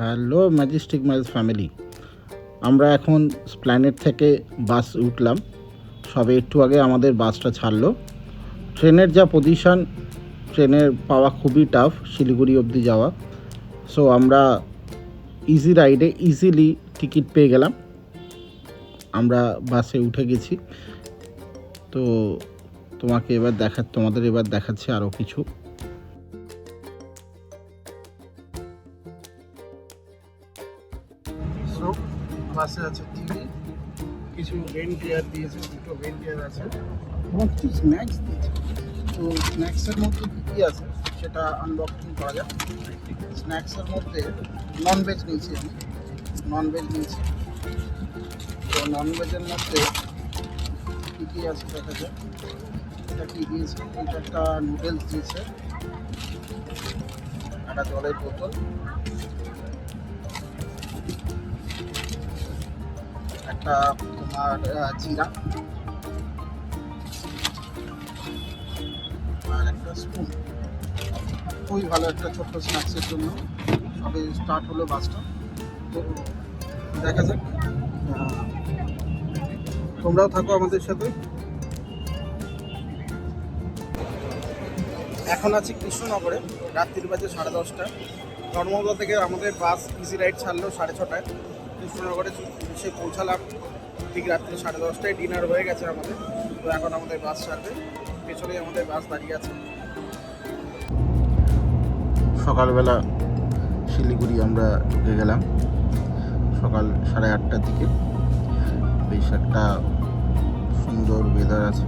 Hello Majestic Miles family, আমরা এখন স্প্ল্যানেড থেকে বাস উঠলাম। সবে একটু আগে আমাদের বাসটা ছাড়লো। ট্রেনের যা পজিশন, ট্রেনের পাওয়া খুবই টাফ শিলিগুড়ি অবধি যাওয়া। সো আমরা ইজি রাইডে ইজিলি টিকিট পেয়ে গেলাম, আমরা বাসে উঠে গেছি। তো তোমাদের এবার দেখাচ্ছি আরও কিছু। বাসে আছে টিভি, কিছু ভেন্টিয়ার দিয়েছে, দুটো ভেন্টিয়ার আছে এবং কিছু স্ন্যাক্স দিয়েছে। তো স্ন্যাক্সের মধ্যে কী আছে সেটা আনবক্সিং করা যায়। স্ন্যাক্সের মধ্যে ননভেজ নিয়েছি, আমি ননভেজ নিয়েছি। তো ননভেজের মধ্যে কী আছে দেখা যায়। এটা কী দিয়েছে, এটা একটা নুডলস দিয়েছে, একটা জলের বোতল, একটা তোমার জিরা আর একটা স্পুন। খুবই ভালো একটা ছোট্ট স্ন্যাক্সের জন্য। সবে স্টার্ট হলো বাসটা, তো দেখা যাক। তোমরাও থাকো আমাদের সাথে। এখন আছি কৃষ্ণনগরে, রাত্রির বাজে 10:30। ধর্মতলা থেকে আমাদের বাস ইজি রাইড ছাড়লো 6:30টায়। কৃষ্ণনগরে এসে পৌঁছালাম ঠিক রাত্রি 10:30টায়। ডিনার হয়ে গেছে আমাদের, তো এখন আমাদের বাস ছাড়বে। পেছনেই আমাদের বাস দাঁড়িয়ে আছে। সকালবেলা শিলিগুড়ি আমরা ঢুকে গেলাম সকাল 8:30টার দিকে। বেশ একটা সুন্দর ওয়েদার আছে।